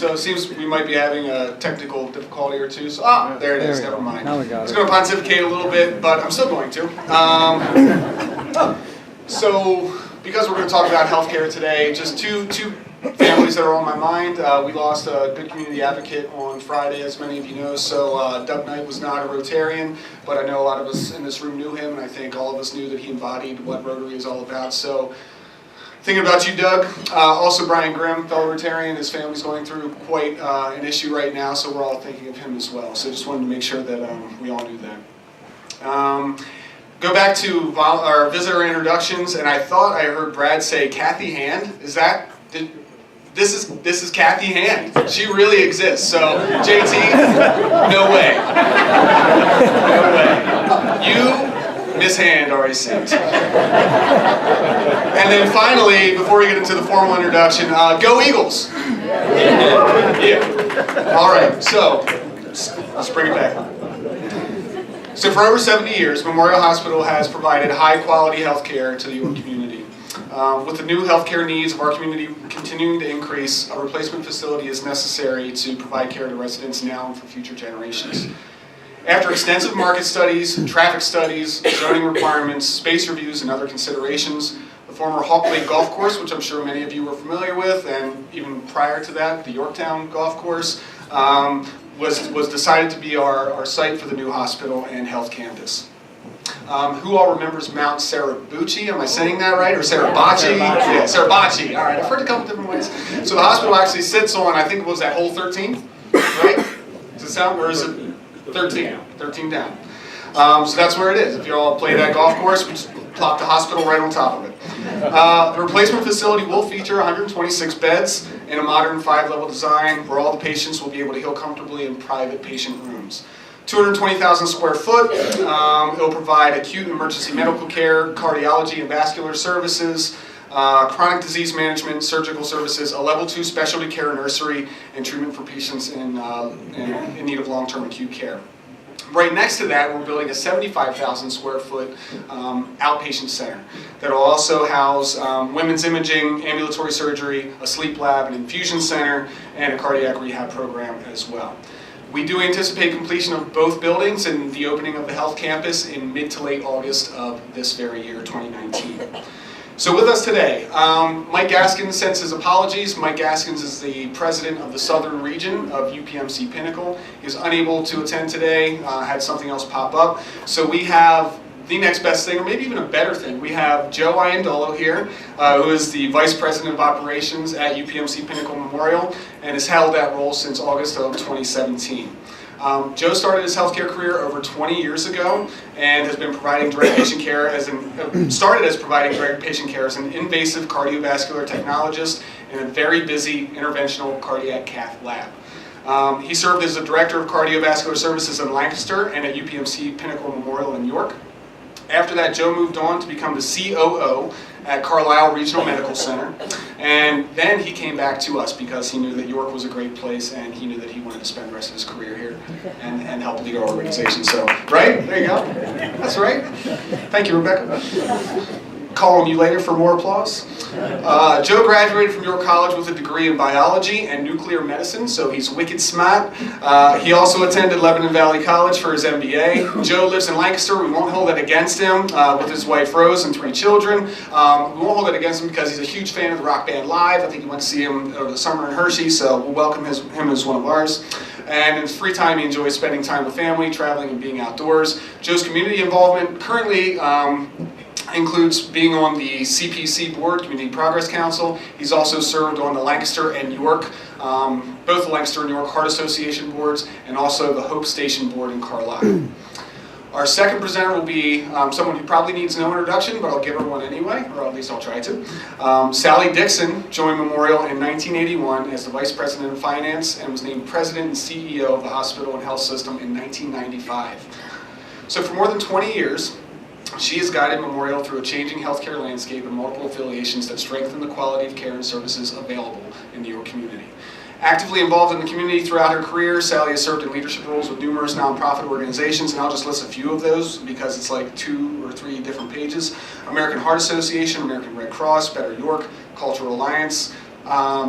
So it seems we might be having a technical difficulty or two. So, there it is. Never mind. Now we got it. I was going to pontificate a little bit, but I'm still going to. So, because we're going to talk about healthcare today, just two families that are on my mind. We lost a good community advocate on Friday, as many of you know. So Doug Knight was not a Rotarian, but I know a lot of us in this room knew him, and I think all of us knew that he embodied what Rotary is all about. So thinking about you, Doug. Also Brian Grimm, fellow Rotarian. His family's going through quite an issue right now, so we're all thinking of him as well. So just wanted to make sure that we all knew that. Go back to our visitor introductions, and I thought I heard Brad say Kathy Hand. Is that... This is Kathy Hand. She really exists. So, JT, no way. No way. You, Miss Hand, are a saint. And then finally, before we get into the formal introduction, go Eagles. Yeah. All right, so let's bring it back. So for over 70 years, Memorial Hospital has provided high-quality health care to the York community. With the new healthcare needs of our community continuing to increase, a replacement facility is necessary to provide care to residents now and for future generations. After extensive market studies, traffic studies, zoning requirements, space reviews, and other considerations, the former Hawk Lake Golf Course, which I'm sure many of you are familiar with, and even prior to that, the Yorktown Golf Course, was decided to be our site for the new hospital and health campus. Who all remembers Mount Sarabucci? Am I saying that right? Or Sarabaci? Yeah, Sarabaci. All right, I've heard a couple different ways. So the hospital actually sits on, I think it was that hole 13, right? Does it sound, or is it 13? 13 down. So that's where it is. If you all play that golf course, we just plop the hospital right on top of it. The replacement facility will feature 126 beds in a modern 5-level design where all the patients will be able to heal comfortably in private patient rooms. 220,000 square foot. It will provide acute and emergency medical care, cardiology and vascular services, chronic disease management, surgical services, a level 2 specialty care nursery, and treatment for patients in need of long-term acute care. Right next to that, we're building a 75,000 square foot outpatient center that will also house women's imaging, ambulatory surgery, a sleep lab, an infusion center, and a cardiac rehab program as well. We do anticipate completion of both buildings and the opening of the health campus in mid to late August of this very year, 2019. So with us today, Mike Gaskins sends his apologies. Mike Gaskins is the president of the southern region of UPMC Pinnacle. He was unable to attend today, had something else pop up. So we have the next best thing, or maybe even a better thing. We have Joe Landolo here, who is the Vice President of Operations at UPMC Pinnacle Memorial, and has held that role since August of 2017. Joe started his healthcare career over 20 years ago and has been providing direct patient care started as providing direct patient care as an invasive cardiovascular technologist in a very busy interventional cardiac cath lab. He served as the Director of Cardiovascular Services in Lancaster and at UPMC Pinnacle Memorial in York. After that, Joe moved on to become the COO at Carlisle Regional Medical Center, and then he came back to us because he knew that York was a great place and he knew that he wanted to spend the rest of his career here and help lead our organization. So, right? There you go. That's right. Thank you, Rebecca. Call on you later for more applause. Joe graduated from York College with a degree in biology and nuclear medicine, so he's wicked smart. He also attended Lebanon Valley College for his MBA. Joe lives in Lancaster. We won't hold it against him with his wife Rose and 3 children. We won't hold it against him because he's a huge fan of the rock band Live. I think he went to see him over the summer in Hershey, so we'll welcome him as one of ours. And in his free time, he enjoys spending time with family, traveling, and being outdoors. Joe's community involvement currently includes being on the CPC board, Community Progress Council. He's also served on the Lancaster and York, both the Lancaster and York Heart Association boards, and also the Hope Station board in Carlisle. Our second presenter will be someone who probably needs no introduction, but I'll give her one anyway, or at least I'll try to. Sally Dixon joined Memorial in 1981 as the Vice President of Finance and was named President and CEO of the hospital and health system in 1995. So for more than 20 years, she has guided Memorial through a changing healthcare landscape and multiple affiliations that strengthen the quality of care and services available in the York community. Actively involved in the community throughout her career, Sally has served in leadership roles with numerous nonprofit organizations, and I'll just list a few of those because it's like 2 or 3 different pages. American Heart Association, American Red Cross, Better York, Cultural Alliance,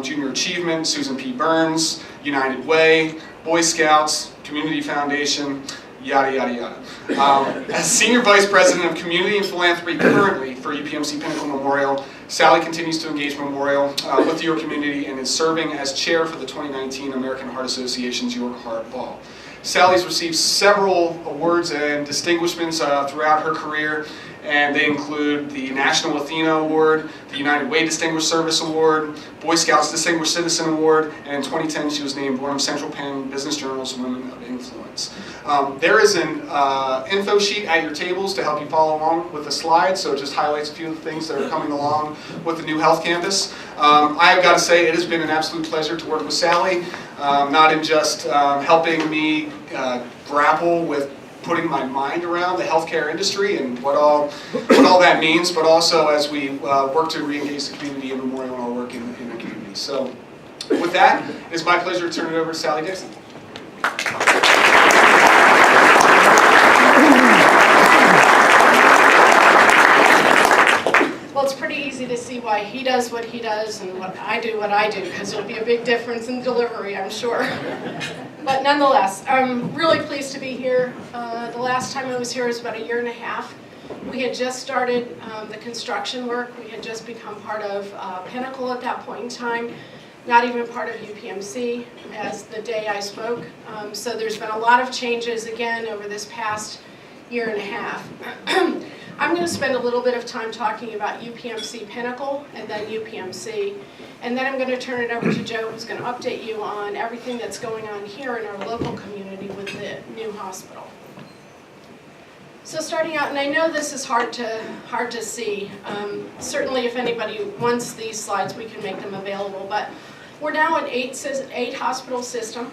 Junior Achievement, Susan P. Burns, United Way, Boy Scouts, Community Foundation, yada, yada, yada. As Senior Vice President of Community and Philanthropy currently for UPMC Pinnacle Memorial, Sally continues to engage Memorial with your community and is serving as chair for the 2019 American Heart Association's Your Heart Ball. Sally's received several awards and distinguishments throughout her career, and they include the National Athena Award, the United Way Distinguished Service Award, Boy Scouts Distinguished Citizen Award, and in 2010 she was named one of Central Penn Business Journal's Women of Influence. There is an info sheet at your tables to help you follow along with the slides, so it just highlights a few of the things that are coming along with the new health campus. I've got to say it has been an absolute pleasure to work with Sally, not in just helping me grapple with putting my mind around the healthcare industry and what all that means, but also as we work to re-engage the community in Memorial and our work in the community. So with that, it's my pleasure to turn it over to Sally Dixon. Well, it's pretty easy to see why he does what he does and what I do, because it'll be a big difference in delivery, I'm sure. But nonetheless, I'm really pleased to be here. The last time I was here was about 1.5 years. We had just started the construction work. We had just become part of Pinnacle at that point in time, not even part of UPMC as the day I spoke. So there's been a lot of changes again over this past 1.5 years. I'm going to spend a little bit of time talking about UPMC Pinnacle and then UPMC, and then I'm going to turn it over to Joe, who's going to update you on everything that's going on here in our local community with the new hospital. So starting out, and I know this is hard to see. Certainly, if anybody wants these slides, we can make them available. But we're now an 8 hospital system.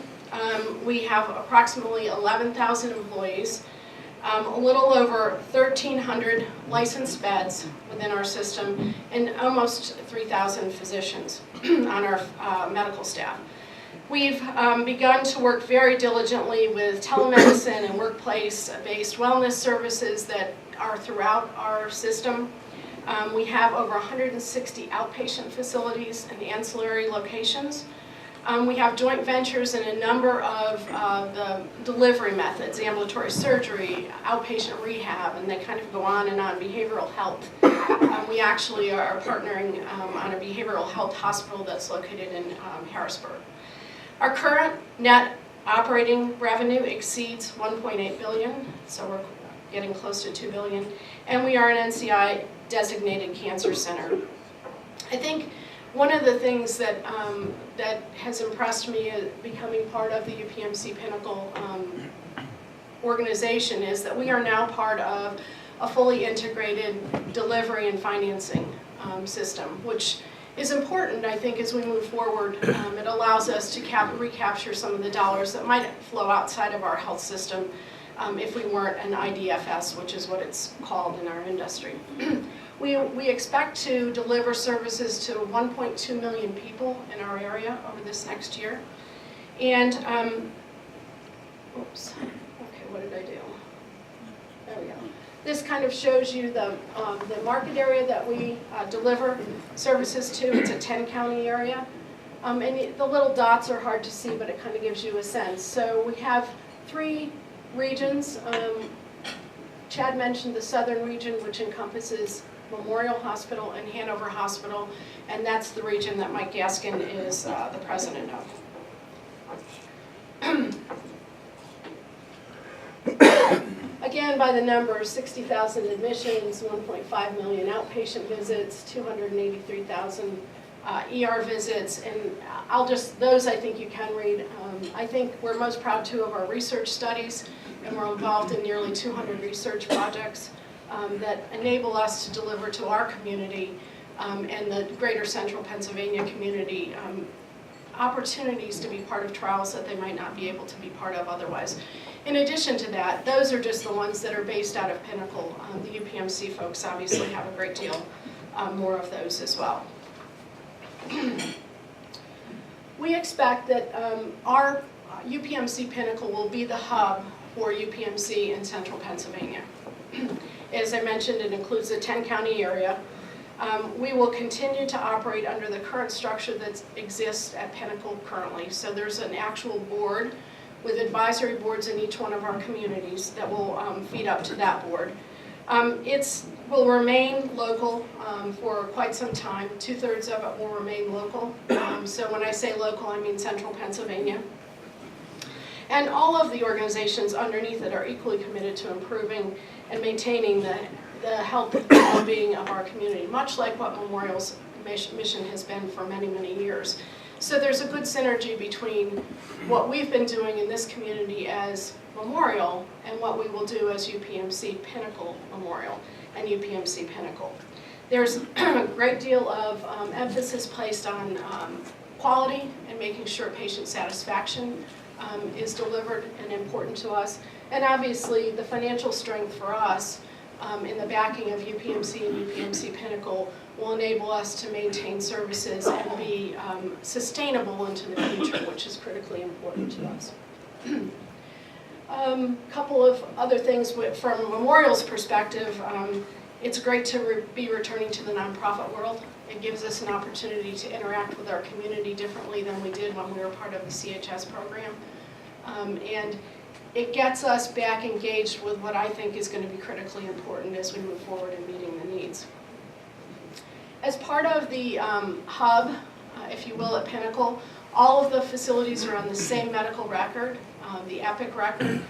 We have approximately 11,000 employees. A little over 1,300 licensed beds within our system, and almost 3,000 physicians on our medical staff. We've begun to work very diligently with telemedicine and workplace-based wellness services that are throughout our system. We have over 160 outpatient facilities and ancillary locations. We have joint ventures in a number of the delivery methods, ambulatory surgery, outpatient rehab, and they kind of go on and on, behavioral health. We actually are partnering on a behavioral health hospital that's located in Harrisburg. Our current net operating revenue exceeds $1.8 billion, so we're getting close to $2 billion, and we are an NCI designated cancer center. I think one of the things that that has impressed me becoming part of the UPMC Pinnacle organization is that we are now part of a fully integrated delivery and financing system, which is important, I think, as we move forward. It allows us to recapture some of the dollars that might flow outside of our health system if we weren't an IDFS, which is what it's called in our industry. We expect to deliver services to 1.2 million people in our area over this next year. And, oops, okay, what did I do? There we go. This kind of shows you the market area that we deliver services to. It's a 10-county area. And the little dots are hard to see, but it kind of gives you a sense. So we have 3 regions. Chad mentioned the southern region, which encompasses Memorial Hospital and Hanover Hospital, and that's the region that Mike Gaskin is the president of. Again, by the numbers, 60,000 admissions, 1.5 million outpatient visits, 283,000 ER visits, and those I think you can read. I think we're most proud too of our research studies, and we're involved in nearly 200 research projects that enable us to deliver to our community and the greater central Pennsylvania community opportunities to be part of trials that they might not be able to be part of otherwise. In addition to that, those are just the ones that are based out of Pinnacle. The UPMC folks obviously have a great deal more of those as well. We expect that our UPMC Pinnacle will be the hub for UPMC in central Pennsylvania. As I mentioned, it includes a 10-county area. We will continue to operate under the current structure that exists at Pinnacle currently. So there's an actual board with advisory boards in each one of our communities that will feed up to that board. It will remain local for quite some time. 2/3 of it will remain local. So when I say local, I mean central Pennsylvania. And all of the organizations underneath it are equally committed to improving and maintaining the health and well-being of our community, much like what Memorial's mission has been for many, many years. So there's a good synergy between what we've been doing in this community as Memorial and what we will do as UPMC Pinnacle Memorial and UPMC Pinnacle. There's a great deal of emphasis placed on quality and making sure patient satisfaction is delivered and important to us. And obviously the financial strength for us in the backing of UPMC and UPMC Pinnacle will enable us to maintain services and be sustainable into the future, which is critically important to us. Couple of other things from Memorial's perspective. It's great to be returning to the nonprofit world. It gives us an opportunity to interact with our community differently than we did when we were part of the CHS program. And it gets us back engaged with what I think is going to be critically important as we move forward in meeting the needs. As part of the hub, if you will, at Pinnacle, all of the facilities are on the same medical record, the EPIC record.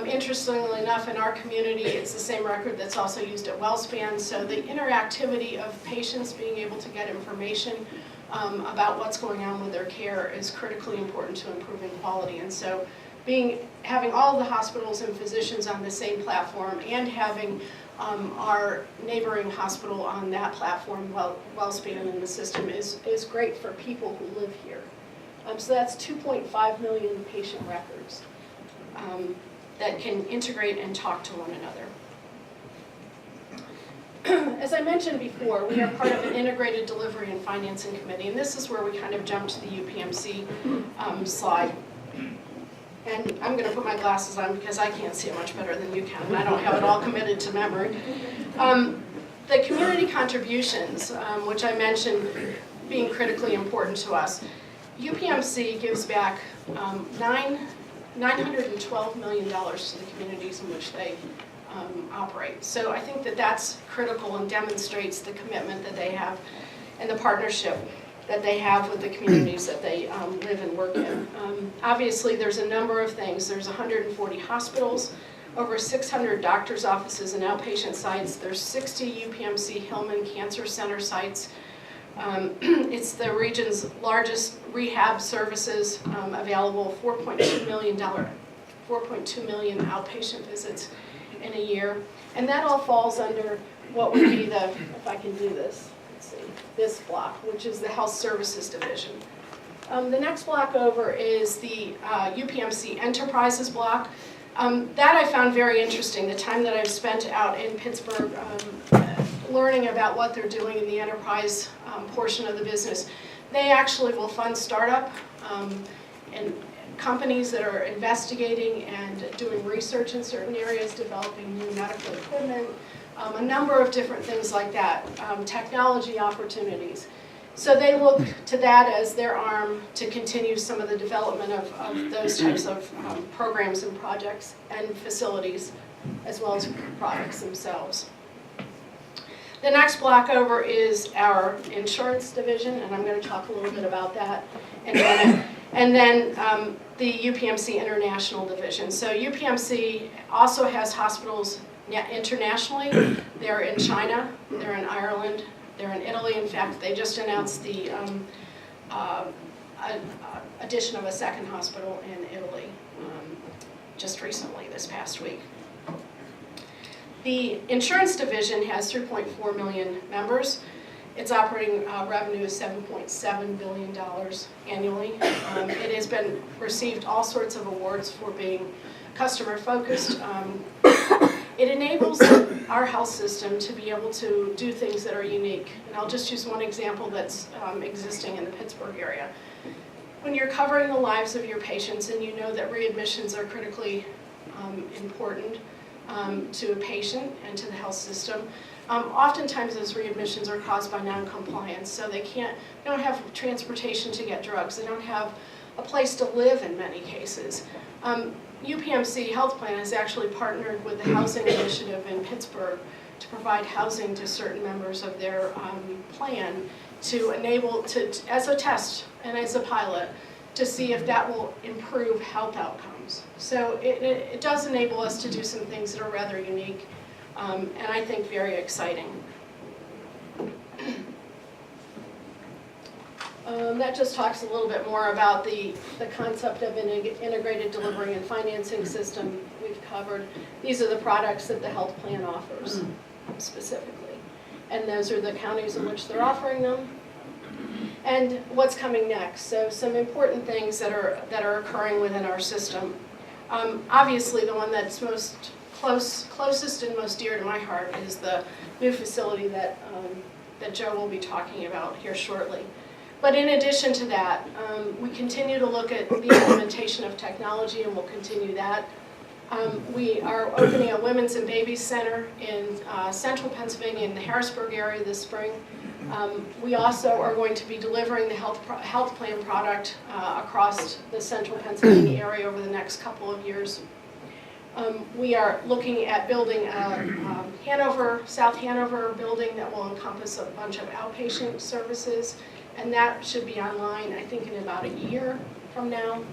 Interestingly enough, in our community, it's the same record that's also used at WellSpan, so the interactivity of patients being able to get information about what's going on with their care is critically important to improving quality. And so having all the hospitals and physicians on the same platform and having our neighboring hospital on that platform, WellSpan in the system, is great for people who live here. So that's 2.5 million patient records that can integrate and talk to one another. As I mentioned before, we are part of an integrated delivery and financing committee, and this is where we kind of jump to the UPMC slide. And I'm going to put my glasses on because I can't see it much better than you can, and I don't have it all committed to memory. The community contributions, which I mentioned being critically important to us, UPMC gives back $912 million to the communities in which they operate. So I think that that's critical and demonstrates the commitment that they have and the partnership that they have with the communities that they live and work in. Obviously, there's a number of things. There's 140 hospitals, over 600 doctors' offices and outpatient sites. There's 60 UPMC Hillman Cancer Center sites. It's the region's largest rehab services available, 4.2 million outpatient visits in a year. And that all falls under what would be the, if I can do this, let's see, this block, which is the Health Services Division. The next block over is the UPMC Enterprises block. That I found very interesting, the time that I've spent out in Pittsburgh learning about what they're doing in the enterprise portion of the business. They actually will fund startup and companies that are investigating and doing research in certain areas, developing new medical equipment, a number of different things like that, technology opportunities. So they look to that as their arm to continue some of the development of those types of programs and projects and facilities, as well as products themselves. The next block over is our insurance division, and I'm going to talk a little bit about that in a minute. And then the UPMC International Division. So UPMC also has hospitals internationally. They're in China, they're in Ireland, they're in Italy. In fact, they just announced the addition of a second hospital in Italy just recently, this past week. The insurance division has 3.4 million members. Its operating revenue is $7.7 billion annually. It has been received all sorts of awards for being customer focused. It enables our health system to be able to do things that are unique. And I'll just use one example that's existing in the Pittsburgh area. When you're covering the lives of your patients and you know that readmissions are critically important to a patient and to the health system, Oftentimes those readmissions are caused by non-compliance, so they don't have transportation to get drugs, they don't have a place to live in many cases. UPMC Health Plan has actually partnered with the Housing Initiative in Pittsburgh to provide housing to certain members of their plan to enable, as a test and as a pilot, to see if that will improve health outcomes. So it does enable us to do some things that are rather unique and I think very exciting. That just talks a little bit more about the concept of an integrated delivery and financing system we've covered. These are the products that the health plan offers specifically. And those are the counties in which they're offering them. And what's coming next. So some important things that are occurring within our system. Obviously the one that's closest and most dear to my heart is the new facility that Joe will be talking about here shortly. But in addition to that, we continue to look at the implementation of technology, and we'll continue that. We are opening a Women's and Babies Center in central Pennsylvania in the Harrisburg area this spring. We also are going to be delivering the health plan product across the central Pennsylvania area over the next couple of years. We are looking at building a South Hanover building that will encompass a bunch of outpatient services. And that should be online, I think, in about a year from now.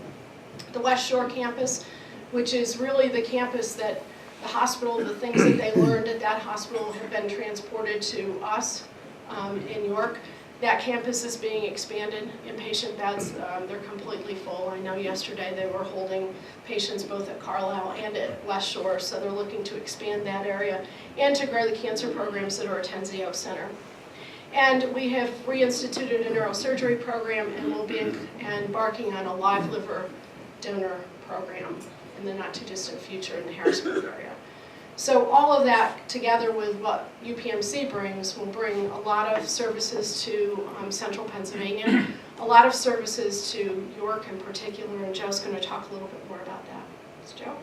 The West Shore campus, which is really the campus that the hospital, the things that they learned at that hospital have been transported to us in York. That campus is being expanded. Inpatient beds, they're completely full. I know yesterday they were holding patients both at Carlisle and at West Shore, so they're looking to expand that area and to grow the cancer programs that are at Tenzio Center. And we have reinstituted a neurosurgery program, and we'll be embarking on a live liver donor program in the not too distant future in the Harrisburg area. So all of that together with what UPMC brings will bring a lot of services to central Pennsylvania, a lot of services to York in particular, and Joe's going to talk a little bit more about that. It's Joe.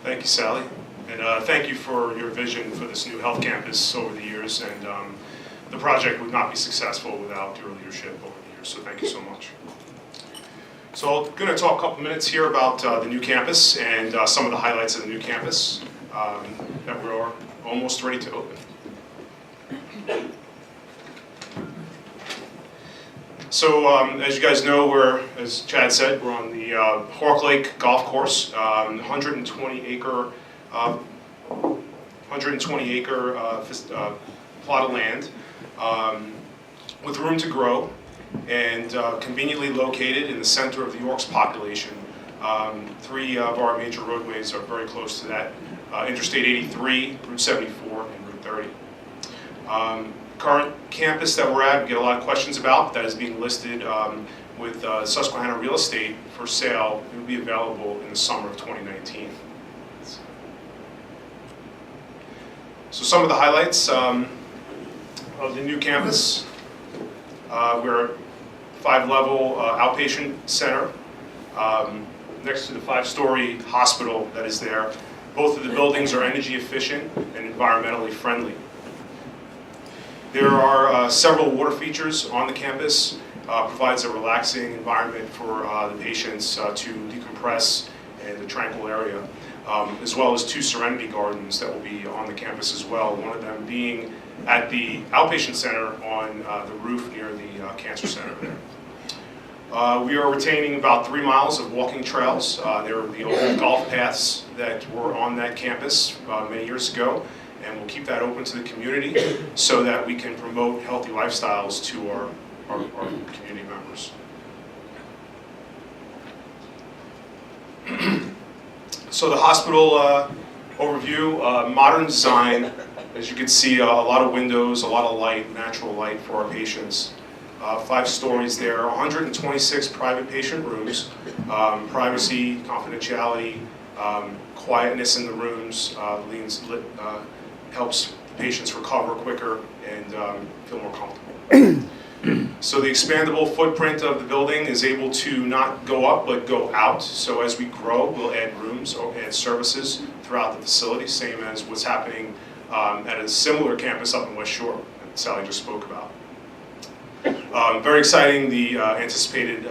Thank you, Sally, and thank you for your vision for this new health campus over the years, and the project would not be successful without your leadership over the years, so thank you so much. So I'm going to talk a couple minutes here about the new campus and some of the highlights of the new campus that we're almost ready to open. So as you guys know, as Chad said, we're on the Hawk Lake Golf Course, 120 acre plot of land with room to grow and conveniently located in the center of the York's population. 3 of our major roadways are very close to that, Interstate 83, Route 74, and Route 30. Current campus that we're at, we get a lot of questions about, that is being listed with Susquehanna Real Estate for sale. It will be available in the summer of 2019. So some of the highlights of the new campus. We're a 5-level outpatient center next to the 5-story hospital that is there. Both of the buildings are energy efficient and environmentally friendly. There are several water features on the campus. Provides a relaxing environment for the patients to decompress in the tranquil area, as well as 2 serenity gardens that will be on the campus as well, one of them being at the outpatient center on the roof near the cancer center there. We are retaining about 3 miles of walking trails. They were the old golf paths that were on that campus many years ago, and we'll keep that open to the community so that we can promote healthy lifestyles to our community members. So the hospital overview, modern design, as you can see, a lot of windows, a lot of light, natural light for our patients. 5 stories there, 126 private patient rooms, privacy, confidentiality, quietness in the rooms, helps patients recover quicker and feel more comfortable. So the expandable footprint of the building is able to not go up, but go out. So as we grow, we'll add rooms or add services throughout the facility, same as what's happening at a similar campus up in West Shore that Sally just spoke about. Very exciting, the anticipated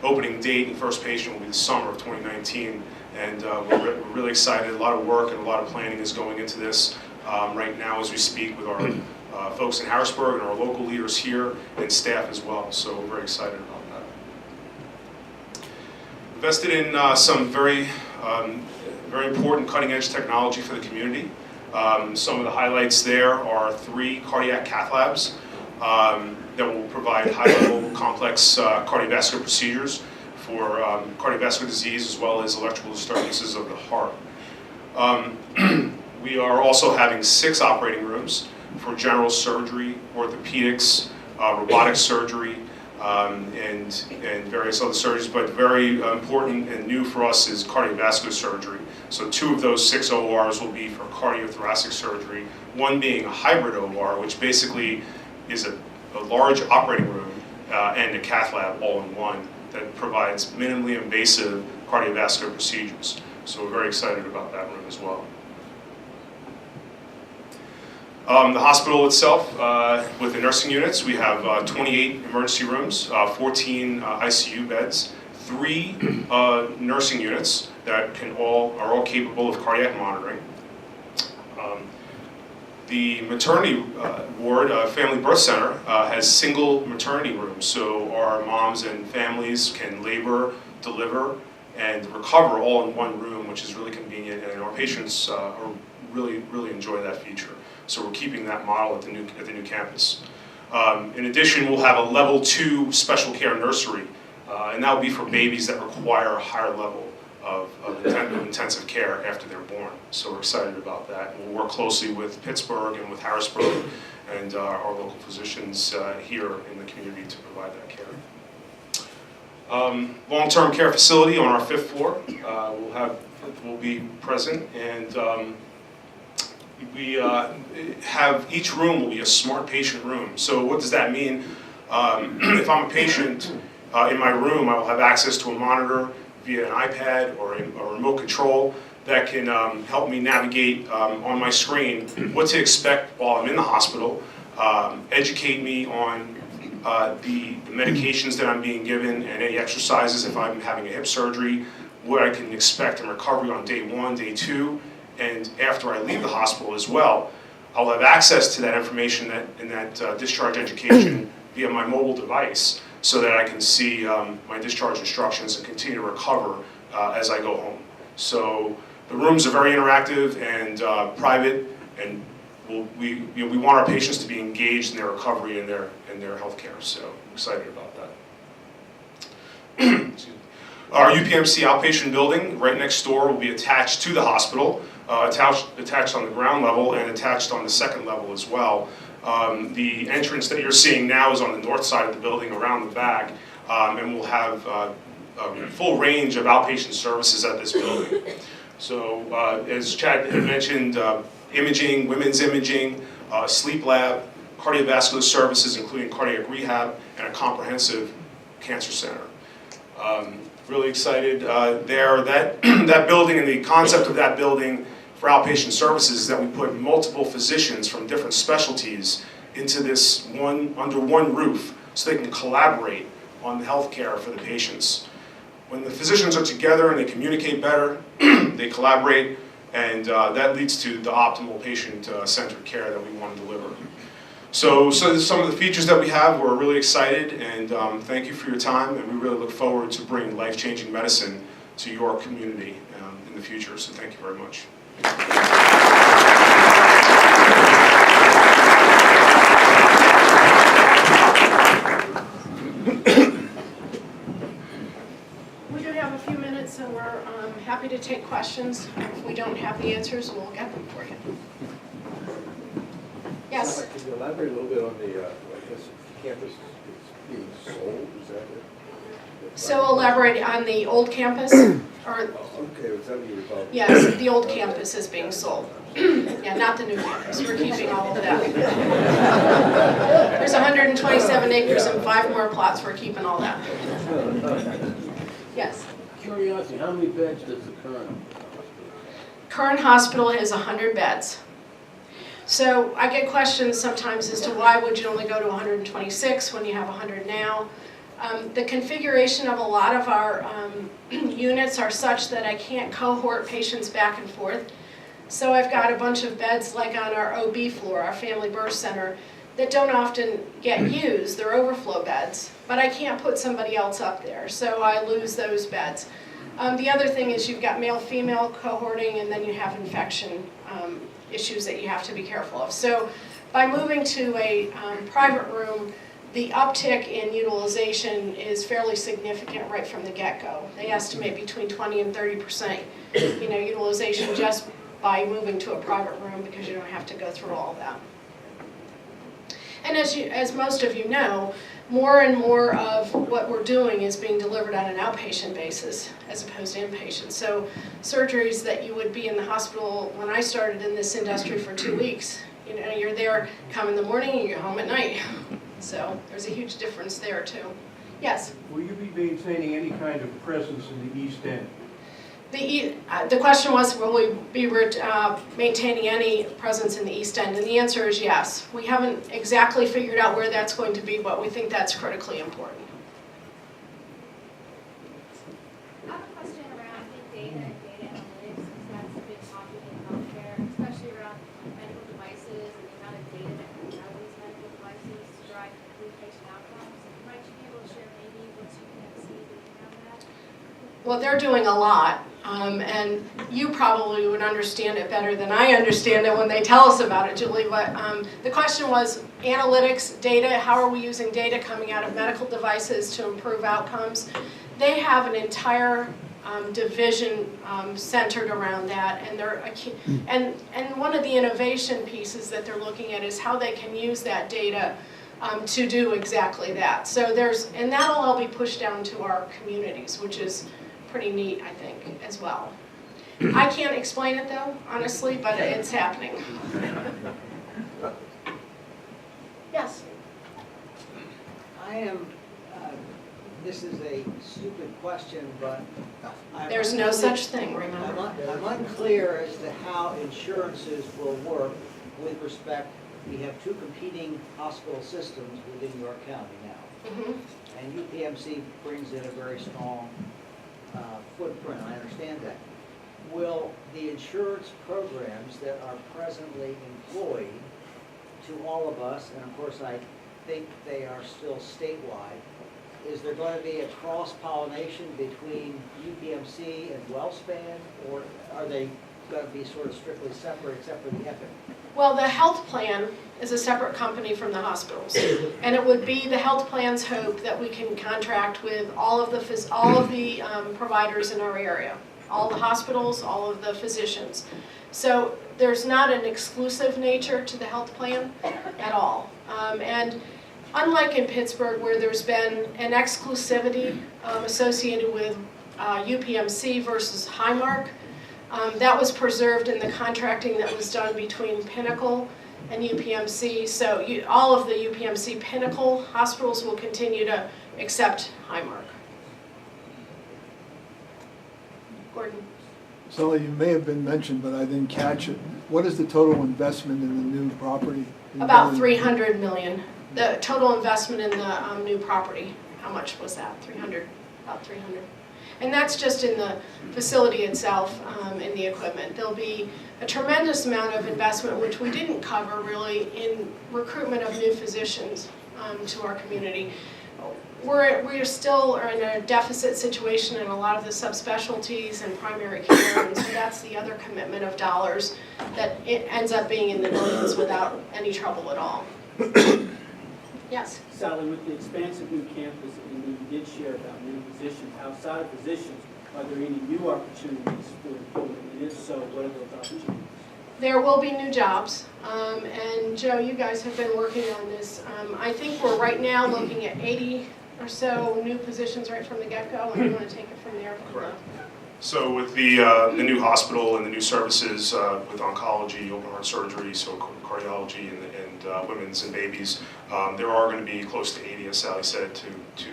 opening date and first patient will be the summer of 2019. And we're really excited. A lot of work and a lot of planning is going into this right now as we speak with our folks in Harrisburg and our local leaders here and staff as well. So we're very excited about that. Invested in some very important cutting-edge technology for the community. Some of the highlights there are 3 cardiac cath labs that will provide high-level complex cardiovascular procedures for cardiovascular disease as well as electrical disturbances of the heart. We are also having 6 operating rooms for general surgery, orthopedics, robotic surgery, and various other surgeries, but very important and new for us is cardiovascular surgery. So 2 of those 6 ORs will be for cardiothoracic surgery, one being a hybrid OR, which basically is a large operating room and a cath lab all in one that provides minimally invasive cardiovascular procedures. So we're very excited about that room as well. The hospital itself, with the nursing units, we have 28 emergency rooms, 14 ICU beds, 3 nursing units that are all capable of cardiac monitoring. The maternity ward, Family Birth Center, has single maternity rooms, so our moms and families can labor, deliver, and recover all in one room, which is really convenient, and our patients really enjoy that feature. So we're keeping that model at the new campus. In addition, we'll have a level 2 special care nursery, and that will be for babies that require a higher level of intensive care after they're born. So we're excited about that. We'll work closely with Pittsburgh and with Harrisburg and our local physicians here in the community to provide that care. Long-term care facility on our 5th floor will be present, and we have each room will be a smart patient room. So what does that mean? If I'm a patient in my room, I will have access to a monitor via an iPad or a remote control that can help me navigate on my screen what to expect while I'm in the hospital, educate me on the medications that I'm being given and any exercises if I'm having a hip surgery, what I can expect in recovery on day 1, day 2, and after I leave the hospital as well. I'll have access to that information and that discharge education via my mobile device so that I can see my discharge instructions and continue to recover as I go home. So the rooms are very interactive and private, and we want our patients to be engaged in their recovery and their health care. So I'm excited about that. Our UPMC outpatient building right next door will be attached to the hospital, attached on the ground level and attached on the 2nd level as well. The entrance that you're seeing now is on the north side of the building around the back, and we'll have a full range of outpatient services at this building. So as Chad had mentioned, imaging, women's imaging, sleep lab, cardiovascular services including cardiac rehab, and a comprehensive cancer center. Really excited there. That building and the concept of that building for outpatient services is that we put multiple physicians from different specialties into this under one roof so they can collaborate on the health care for the patients. When the physicians are together and they communicate better, they collaborate, and that leads to the optimal patient-centered care that we want to deliver. So some of the features that we have, we're really excited, and thank you for your time, and we really look forward to bringing life-changing medicine to your community in the future. So thank you very much. We do have a few minutes, so we're happy to take questions. If we don't have the answers, we'll get them for you. Yes? Can you elaborate a little bit on the, I guess, campus is being sold, is that it? So elaborate on the old campus. or Okay, was that what you were talking about? yes, the old campus is being sold. Yeah, not the new campus. We're keeping all of that. There's 127 acres and 5 more plots. We're keeping all that. Yes. Curiosity, how many beds does the Current hospital is 100 beds. So I get questions sometimes as to why would you only go to 126 when you have 100 now. The configuration of a lot of our units are such that I can't cohort patients back and forth. So I've got a bunch of beds like on our OB floor, our family birth center, that don't often get used. They're overflow beds, but I can't put somebody else up there, so I lose those beds. The other thing is you've got male-female cohorting, and then you have infection issues that you have to be careful of. So by moving to a private room, the uptick in utilization is fairly significant right from the get-go. They estimate between 20 and 30% utilization just by moving to a private room because you don't have to go through all of that. And as most of you know, more and more of what we're doing is being delivered on an outpatient basis as opposed to inpatient. So surgeries that you would be in the hospital when I started in this industry for 2 weeks, you're there, come in the morning, and you're home at night. So there's a huge difference there too. Yes? Will you be maintaining any kind of presence in the East End? The question was, will we be maintaining any presence in the East End? And the answer is yes. We haven't exactly figured out where that's going to be, but we think that's critically important. I have a question around big data and data analytics, since that's a big topic in healthcare, especially around medical devices and the amount of data that comes out of these medical devices to drive improved patient outcomes. Might you be able to share maybe what's UPMC doing around that? Well, they're doing a lot. And you probably would understand it better than I understand it when they tell us about it, Julie. But the question was analytics, data, how are we using data coming out of medical devices to improve outcomes? They have an entire division centered around that, and and one of the innovation pieces that they're looking at is how they can use that data to do exactly that. So and that'll all be pushed down to our communities, which is pretty neat, I think, as well. I can't explain it though, honestly, but it's happening. Yes? I am, this is a stupid question, but There's no such thing, remember? I'm unclear as to how insurances will work with respect, we have 2 competing hospital systems within York County now. Mm-hmm. And UPMC brings in a very strong footprint, I understand that. Will the insurance programs that are presently employed to all of us, and of course I think they are still statewide, is there going to be a cross-pollination between UPMC and WellSpan, or are they going to be sort of strictly separate except for the EPIC? Well, the health plan is a separate company from the hospitals, and it would be the health plan's hope that we can contract with all of the providers in our area, all the hospitals, all of the physicians. So there's not an exclusive nature to the health plan at all. And unlike in Pittsburgh, where there's been an exclusivity associated with UPMC versus Highmark, that was preserved in the contracting that was done between Pinnacle and UPMC. So all of the UPMC Pinnacle hospitals will continue to accept Highmark. Gordon. Sully, you may have been mentioned, but I didn't catch it. What is the total investment in the new property? About $300 million. The total investment in the new property, how much was that? 300, about 300. And that's just in the facility itself, in the equipment. There'll be a tremendous amount of investment, which we didn't cover really, in recruitment of new physicians to our community. We still are in a deficit situation in a lot of the subspecialties and primary care, and so that's the other commitment of dollars that it ends up being in the millions without any trouble at all. Yes? Sally, with the expansive new campus and you did share about new positions, outside of positions, are there any new opportunities for employment? And if so, what are those opportunities? There will be new jobs, and Joe, you guys have been working on this. I think we're right now looking at 80 or so new positions right from the get-go, and you want to take it from there? Correct. So with the new hospital and the new services with oncology, open heart surgery, so cardiology and women's and babies, there are going to be close to 80, as Sally said, to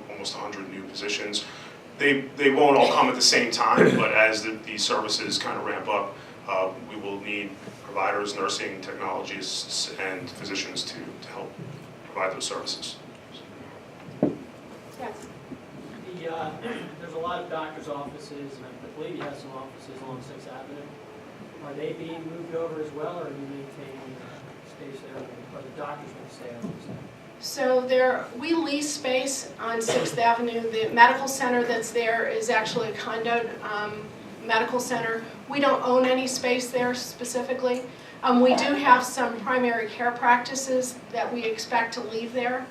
almost 100 new positions. They won't all come at the same time, but as these services kind of ramp up, we will need providers, nursing technologists, and physicians to help provide those services. Yes. There's a lot of doctor's offices, and I believe you have some offices along 6th Avenue. Are they being moved over as well, or are you maintaining space there? Or the doctors going to stay on 6th Avenue? So we lease space on 6th Avenue. The medical center that's there is actually a condoed medical center. We don't own any space there specifically. We do have some primary care practices that we expect to leave there.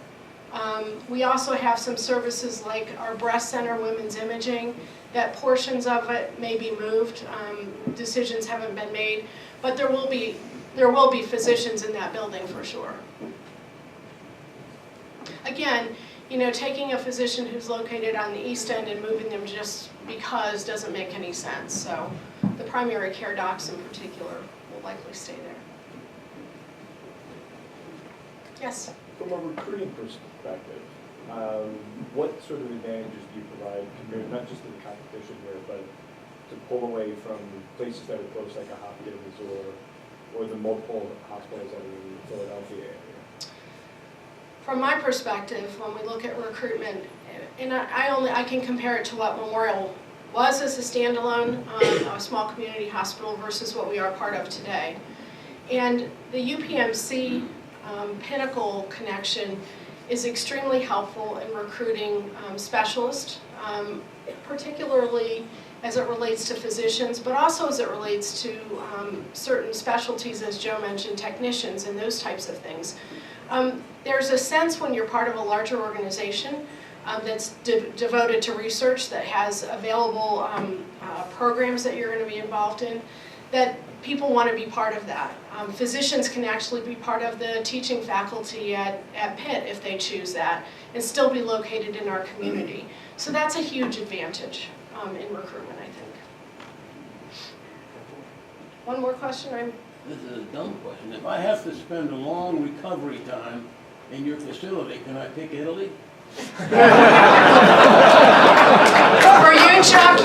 We also have some services like our breast center, women's imaging, that portions of it may be moved. Decisions haven't been made, but there will be physicians in that building for sure. Again, taking a physician who's located on the east end and moving them just because doesn't make any sense. So the primary care docs in particular will likely stay there. Yes? From a recruiting perspective, what sort of advantages do you provide compared, not just to the competition here, but to pull away from places that are close, like a Hopkins or the multiple hospitals that are in the Philadelphia area? From my perspective, when we look at recruitment, and I can compare it to what Memorial was as a standalone, a small community hospital versus what we are part of today. And the UPMC Pinnacle connection is extremely helpful in recruiting specialists, particularly as it relates to physicians, but also as it relates to certain specialties, as Joe mentioned, technicians and those types of things. There's a sense when you're part of a larger organization that's devoted to research, that has available programs that you're going to be involved in, that people want to be part of that. Physicians can actually be part of the teaching faculty at Pitt if they choose that, and still be located in our community. So that's a huge advantage in recruitment, I think. One more question? This is a dumb question. If I have to spend a long recovery time in your facility, can I pick Italy? For you, Chuck,